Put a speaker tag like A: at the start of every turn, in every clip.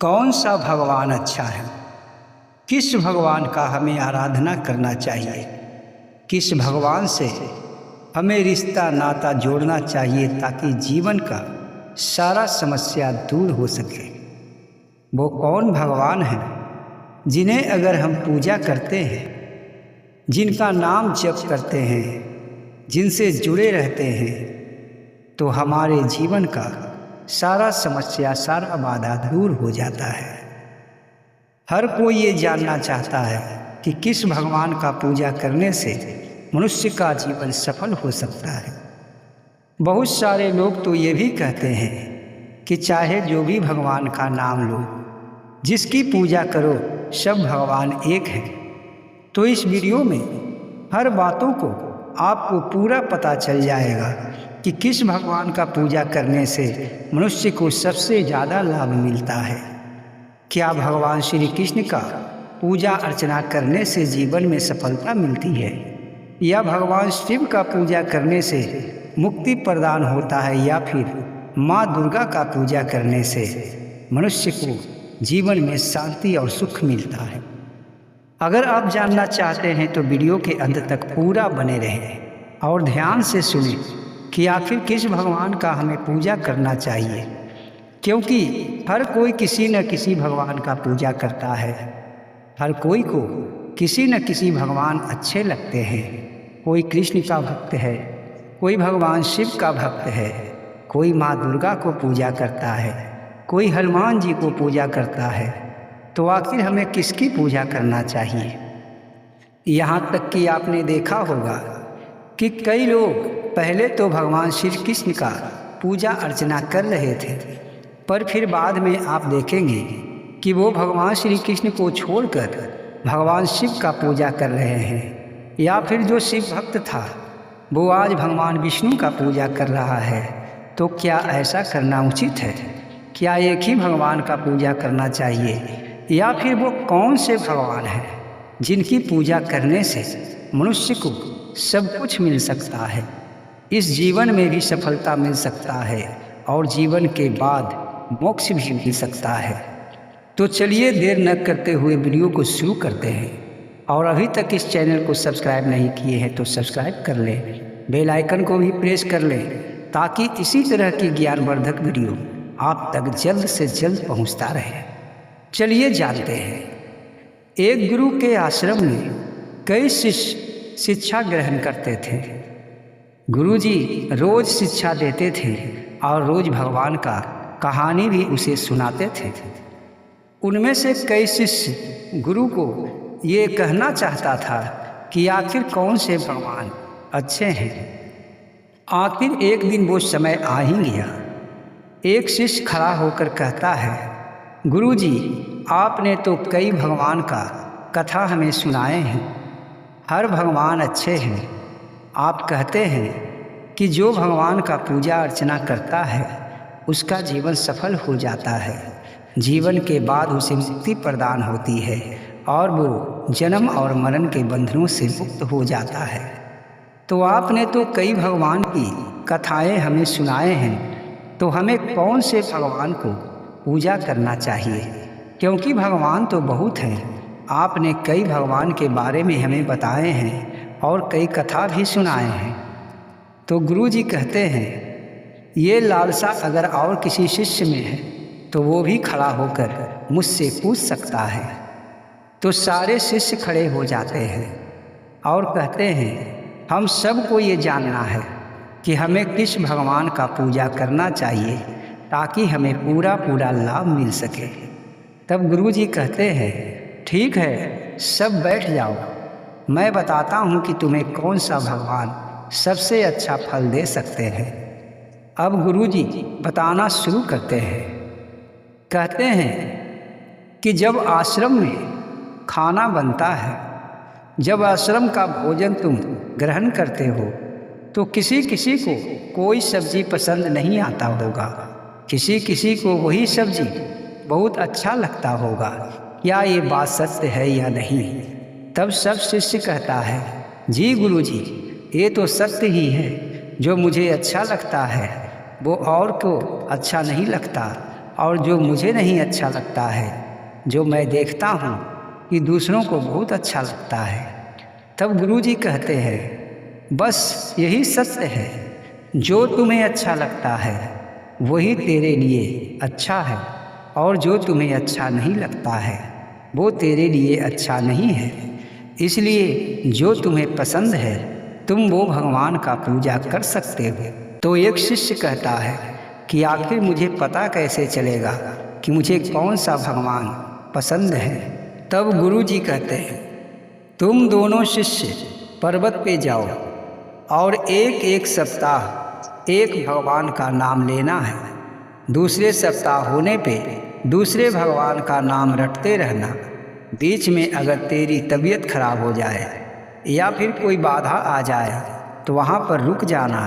A: कौन सा भगवान अच्छा है? किस भगवान का हमें आराधना करना चाहिए? किस भगवान से हमें रिश्ता नाता जोड़ना चाहिए ताकि जीवन का सारा समस्या दूर हो सके? वो कौन भगवान है जिन्हें अगर हम पूजा करते हैं, जिनका नाम जप करते हैं, जिनसे जुड़े रहते हैं, तो हमारे जीवन का सारा समस्या, सारा बाधा दूर हो जाता है। हर कोई ये जानना चाहता है कि किस भगवान का पूजा करने से मनुष्य का जीवन सफल हो सकता है। बहुत सारे लोग तो ये भी कहते हैं कि चाहे जो भी भगवान का नाम लो, जिसकी पूजा करो, सब भगवान एक है। तो इस वीडियो में हर बातों को आपको पूरा पता चल जाएगा कि किस भगवान का पूजा करने से मनुष्य को सबसे ज़्यादा लाभ मिलता है। क्या भगवान श्री कृष्ण का पूजा अर्चना करने से जीवन में सफलता मिलती है, या भगवान शिव का पूजा करने से मुक्ति प्रदान होता है, या फिर माँ दुर्गा का पूजा करने से मनुष्य को जीवन में शांति और सुख मिलता है? अगर आप जानना चाहते हैं तो वीडियो के अंत तक पूरा बने रहें और ध्यान से सुनें कि आखिर किस भगवान का हमें पूजा करना चाहिए, क्योंकि हर कोई किसी न किसी भगवान का पूजा करता है। हर कोई को किसी न किसी भगवान अच्छे लगते हैं। कोई कृष्ण का भक्त है, कोई भगवान शिव का भक्त है, कोई माँ दुर्गा को पूजा करता है, कोई हनुमान जी को पूजा करता है। तो आखिर हमें किसकी पूजा करना चाहिए? यहाँ तक कि आपने देखा होगा कि कई लोग पहले तो भगवान श्री कृष्ण का पूजा अर्चना कर रहे थे, पर फिर बाद में आप देखेंगे कि वो भगवान श्री कृष्ण को छोड़कर भगवान शिव का पूजा कर रहे हैं, या फिर जो शिव भक्त था वो आज भगवान विष्णु का पूजा कर रहा है। तो क्या ऐसा करना उचित है? क्या एक ही भगवान का पूजा करना चाहिए, या फिर वो कौन से भगवान हैं जिनकी पूजा करने से मनुष्य को सब कुछ मिल सकता है, इस जीवन में भी सफलता मिल सकता है और जीवन के बाद मोक्ष भी मिल सकता है? तो चलिए देर न करते हुए वीडियो को शुरू करते हैं। और अभी तक इस चैनल को सब्सक्राइब नहीं किए हैं तो सब्सक्राइब कर लें, बेल आइकन को भी प्रेस कर लें, ताकि इसी तरह की ज्ञानवर्धक वीडियो आप तक जल्द से जल्द पहुंचता रहे। चलिए जानते हैं। एक गुरु के आश्रम में कई शिष्य शिक्षा ग्रहण करते थे। गुरुजी रोज शिक्षा देते थे और रोज भगवान का कहानी भी उसे सुनाते थे। उनमें से कई शिष्य गुरु को ये कहना चाहता था कि आखिर कौन से भगवान अच्छे हैं। आखिर एक दिन वो समय आ ही गया। एक शिष्य खड़ा होकर कहता है, गुरुजी आपने तो कई भगवान का कथा हमें सुनाए हैं, हर भगवान अच्छे हैं। आप कहते हैं कि जो भगवान का पूजा अर्चना करता है उसका जीवन सफल हो जाता है, जीवन के बाद उसे मुक्ति प्रदान होती है और वो जन्म और मरण के बंधनों से मुक्त हो जाता है। तो आपने तो कई भगवान की कथाएं हमें सुनाए हैं, तो हमें कौन से भगवान को पूजा करना चाहिए? क्योंकि भगवान तो बहुत हैं। आपने कई भगवान के बारे में हमें बताए हैं और कई कथा भी सुनाए हैं। तो गुरुजी कहते हैं, ये लालसा अगर और किसी शिष्य में है तो वो भी खड़ा होकर मुझसे पूछ सकता है। तो सारे शिष्य खड़े हो जाते हैं और कहते हैं, हम सबको ये जानना है कि हमें किस भगवान का पूजा करना चाहिए ताकि हमें पूरा पूरा लाभ मिल सके। तब गुरुजी कहते हैं, ठीक है, सब बैठ जाओ, मैं बताता हूँ कि तुम्हें कौन सा भगवान सबसे अच्छा फल दे सकते हैं। अब गुरुजी बताना शुरू करते हैं। कहते हैं कि जब आश्रम में खाना बनता है, जब आश्रम का भोजन तुम ग्रहण करते हो, तो किसी किसी को कोई सब्जी पसंद नहीं आता होगा, किसी किसी को वही सब्जी बहुत अच्छा लगता होगा। क्या ये बात सत्य है या नहीं? तब सब शिष्य कहता है, जी गुरुजी, ये तो सत्य ही है। जो मुझे अच्छा लगता है वो और को अच्छा नहीं लगता, और जो मुझे नहीं अच्छा लगता है, जो मैं देखता हूँ कि दूसरों को बहुत अच्छा लगता है। तब गुरुजी कहते हैं बस यही सत्य है, जो तुम्हें अच्छा लगता है वही तेरे लिए अच्छा है, और जो तुम्हें अच्छा नहीं लगता है वो तेरे लिए अच्छा नहीं है। इसलिए जो तुम्हें पसंद है तुम वो भगवान का पूजा कर सकते हो। तो एक शिष्य कहता है कि आखिर मुझे पता कैसे चलेगा कि मुझे कौन सा भगवान पसंद है। तब गुरुजी कहते हैं तुम दोनों शिष्य पर्वत पे जाओ और एक एक सप्ताह एक भगवान का नाम लेना है। दूसरे सप्ताह होने पे दूसरे भगवान का नाम रटते रहना। बीच में अगर तेरी तबीयत खराब हो जाए या फिर कोई बाधा आ जाए तो वहाँ पर रुक जाना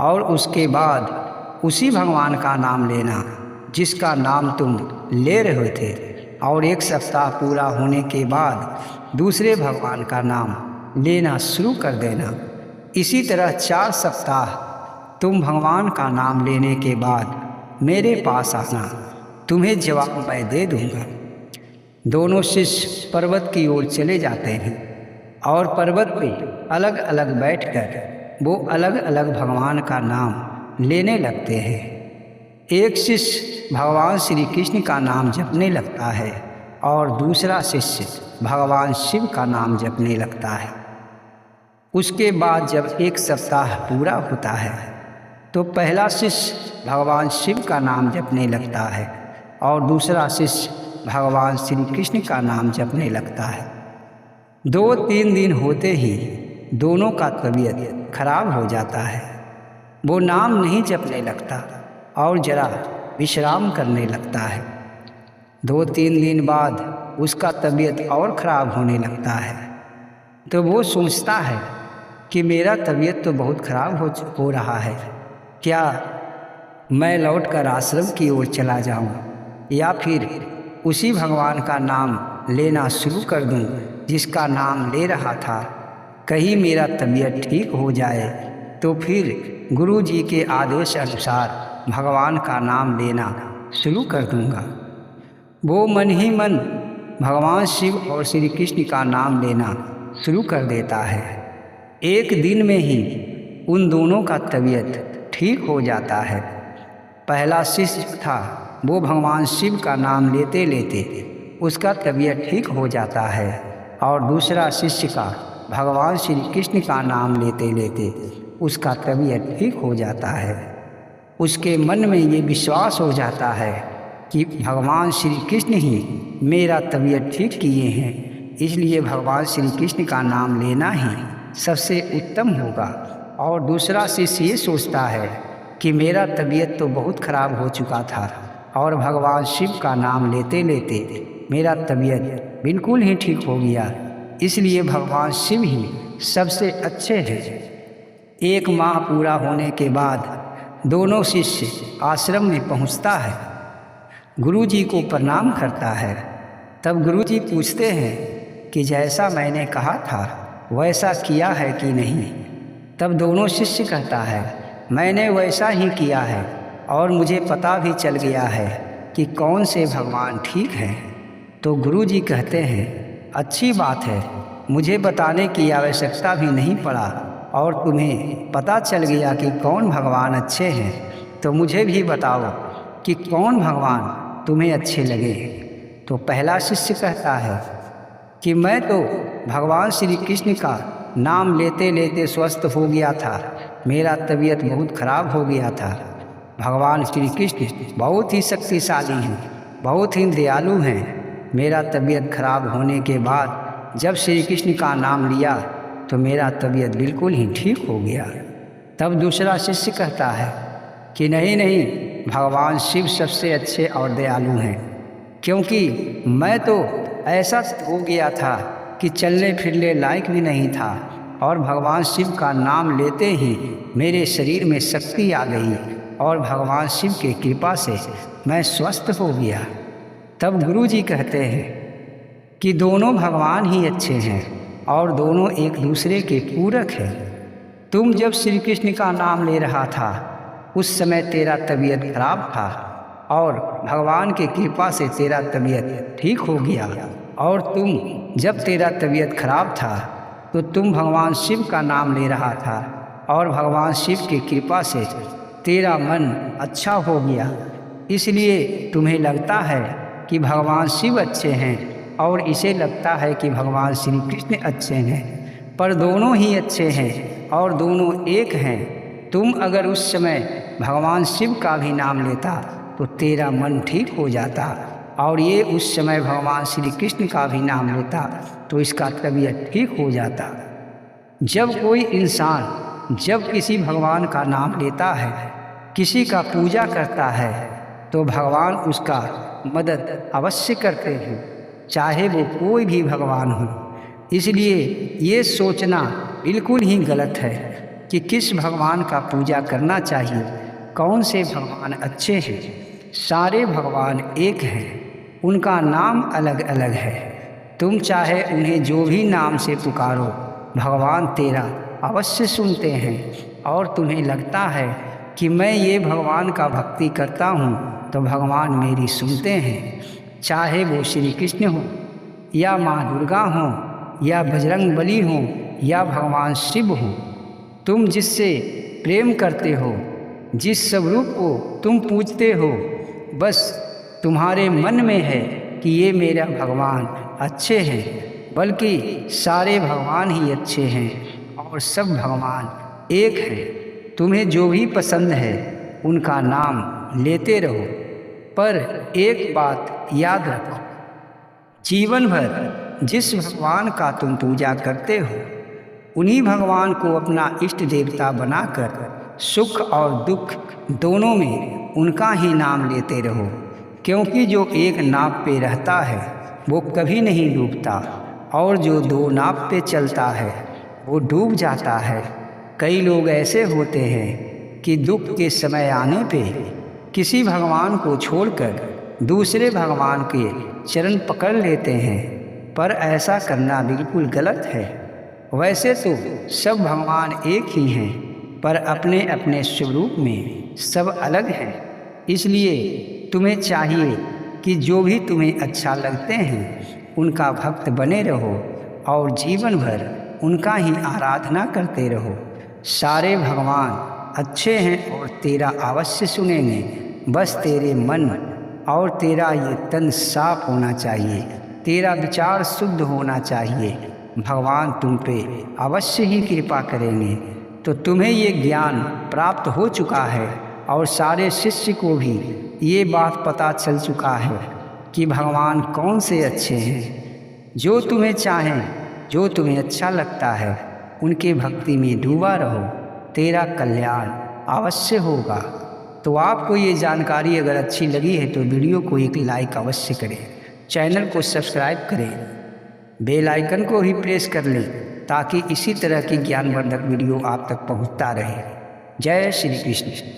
A: और उसके बाद उसी भगवान का नाम लेना जिसका नाम तुम ले रहे थे, और एक सप्ताह पूरा होने के बाद दूसरे भगवान का नाम लेना शुरू कर देना। इसी तरह 4 सप्ताह तुम भगवान का नाम लेने के बाद मेरे पास आना, तुम्हें जवाब मैं दे दूंगा। दोनों शिष्य पर्वत की ओर चले जाते हैं और पर्वत पे अलग अलग बैठकर वो अलग अलग भगवान का नाम लेने लगते हैं। एक शिष्य भगवान श्री कृष्ण का नाम जपने लगता है और दूसरा शिष्य भगवान शिव का नाम जपने लगता है। उसके बाद जब एक सप्ताह पूरा होता है तो पहला शिष्य भगवान शिव का नाम जपने लगता है और दूसरा शिष्य भगवान श्री कृष्ण का नाम जपने लगता है। 2-3 दिन होते ही दोनों का तबीयत खराब हो जाता है। वो नाम नहीं जपने लगता और जरा विश्राम करने लगता है। 2-3 दिन बाद उसका तबीयत और ख़राब होने लगता है। तो वो सोचता है कि मेरा तबीयत तो बहुत ख़राब हो रहा है, क्या मैं लौटकर आश्रम की ओर चला जाऊं या फिर उसी भगवान का नाम लेना शुरू कर दूं जिसका नाम ले रहा था। कहीं मेरा तबीयत ठीक हो जाए तो फिर गुरु जी के आदेश अनुसार भगवान का नाम लेना शुरू कर दूंगा। वो मन ही मन भगवान शिव और श्री कृष्ण का नाम लेना शुरू कर देता है। एक दिन में ही उन दोनों का तबीयत ठीक हो जाता है। पहला शिष्य था वो भगवान शिव का नाम लेते लेते उसका तबीयत ठीक हो जाता है और दूसरा शिष्य का भगवान श्री कृष्ण का नाम लेते लेते उसका तबीयत ठीक हो जाता है। उसके मन में ये विश्वास हो जाता है कि भगवान श्री कृष्ण ही मेरा तबीयत ठीक किए हैं, इसलिए भगवान श्री कृष्ण का नाम लेना ही सबसे उत्तम होगा। और दूसरा शिष्य ये सोचता है कि मेरा तबीयत तो बहुत खराब हो चुका था और भगवान शिव का नाम लेते लेते मेरा तबीयत बिल्कुल ही ठीक हो गया, इसलिए भगवान शिव ही सबसे अच्छे हैं। 1 माह पूरा होने के बाद दोनों शिष्य आश्रम में पहुंचता है। गुरुजी को प्रणाम करता है। तब गुरुजी पूछते हैं कि जैसा मैंने कहा था वैसा किया है कि नहीं। तब दोनों शिष्य कहता है मैंने वैसा ही किया है और मुझे पता भी चल गया है कि कौन से भगवान ठीक हैं। तो गुरुजी कहते हैं अच्छी बात है, मुझे बताने की आवश्यकता भी नहीं पड़ा और तुम्हें पता चल गया कि कौन भगवान अच्छे हैं, तो मुझे भी बताओ कि कौन भगवान तुम्हें अच्छे लगे। तो पहला शिष्य कहता है कि मैं तो भगवान श्री कृष्ण का नाम लेते लेते स्वस्थ हो गया था, मेरा तबीयत बहुत खराब हो गया था। भगवान श्री कृष्ण बहुत ही शक्तिशाली हैं, बहुत ही दयालु हैं। मेरा तबीयत खराब होने के बाद जब श्री कृष्ण का नाम लिया तो मेरा तबीयत बिल्कुल ही ठीक हो गया। तब दूसरा शिष्य कहता है कि नहीं नहीं, भगवान शिव सबसे अच्छे और दयालु हैं, क्योंकि मैं तो ऐसा हो गया था कि चलने फिरने लायक भी नहीं था और भगवान शिव का नाम लेते ही मेरे शरीर में शक्ति आ गई और भगवान शिव के कृपा से मैं स्वस्थ हो गया। तब गुरुजी कहते हैं कि दोनों भगवान ही अच्छे हैं और दोनों एक दूसरे के पूरक हैं। तुम जब श्री कृष्ण का नाम ले रहा था उस समय तेरा तबीयत खराब था और भगवान की कृपा से तेरा तबीयत ठीक हो गया। और तुम जब तेरा तबीयत खराब था तो तुम भगवान शिव का नाम ले रहा था और भगवान शिव की कृपा से तेरा मन अच्छा हो गया। इसलिए तुम्हें लगता है कि भगवान शिव अच्छे हैं और इसे लगता है कि भगवान श्री कृष्ण अच्छे हैं, पर दोनों ही अच्छे हैं और दोनों एक हैं। तुम अगर उस समय भगवान शिव का भी नाम लेता तो तेरा मन ठीक हो जाता, और ये उस समय भगवान श्री कृष्ण का भी नाम लेता तो इसका तबीयत ठीक हो जाता। जब कोई इंसान जब किसी भगवान का नाम लेता है, किसी का पूजा करता है, तो भगवान उसका मदद अवश्य करते हैं, चाहे वो कोई भी भगवान हो। इसलिए ये सोचना बिल्कुल ही गलत है कि किस भगवान का पूजा करना चाहिए, कौन से भगवान अच्छे हैं। सारे भगवान एक हैं, उनका नाम अलग अलग है। तुम चाहे उन्हें जो भी नाम से पुकारो, भगवान तेरा अवश्य सुनते हैं। और तुम्हें लगता है कि मैं ये भगवान का भक्ति करता हूँ तो भगवान मेरी सुनते हैं, चाहे वो श्री कृष्ण हो या माँ दुर्गा हो या बजरंग बली हो या भगवान शिव हो। तुम जिससे प्रेम करते हो, जिस स्वरूप को तुम पूजते हो, बस तुम्हारे मन में है कि ये मेरा भगवान अच्छे हैं, बल्कि सारे भगवान ही अच्छे हैं और सब भगवान एक हैं। तुम्हें जो भी पसंद है उनका नाम लेते रहो, पर एक बात याद रखो, जीवन भर जिस भगवान का तुम पूजा करते हो उन्हीं भगवान को अपना इष्ट देवता बनाकर सुख और दुख दोनों में उनका ही नाम लेते रहो। क्योंकि जो एक नाव पे रहता है वो कभी नहीं डूबता, और जो दो नाव पे चलता है वो डूब जाता है। कई लोग ऐसे होते हैं कि दुख के समय आने पे किसी भगवान को छोड़कर दूसरे भगवान के चरण पकड़ लेते हैं, पर ऐसा करना बिल्कुल गलत है। वैसे तो सब भगवान एक ही हैं, पर अपने अपने स्वरूप में सब अलग हैं। इसलिए तुम्हें चाहिए कि जो भी तुम्हें अच्छा लगते हैं उनका भक्त बने रहो और जीवन भर उनका ही आराधना करते रहो। सारे भगवान अच्छे हैं और तेरा अवश्य सुनेंगे। बस तेरे मन और तेरा ये तन साफ होना चाहिए, तेरा विचार शुद्ध होना चाहिए। भगवान तुम पे अवश्य ही कृपा करेंगे। तो तुम्हें ये ज्ञान प्राप्त हो चुका है और सारे शिष्य को भी ये बात पता चल चुका है कि भगवान कौन से अच्छे हैं। जो तुम्हें चाहें, जो तुम्हें अच्छा लगता है, उनके भक्ति में डूबा रहो, तेरा कल्याण अवश्य होगा। तो आपको ये जानकारी अगर अच्छी लगी है तो वीडियो को एक लाइक अवश्य करें, चैनल को सब्सक्राइब करें, बेल आइकन को ही प्रेस कर लें ताकि इसी तरह की ज्ञानवर्धक वीडियो आप तक पहुंचता रहे। जय श्री कृष्ण।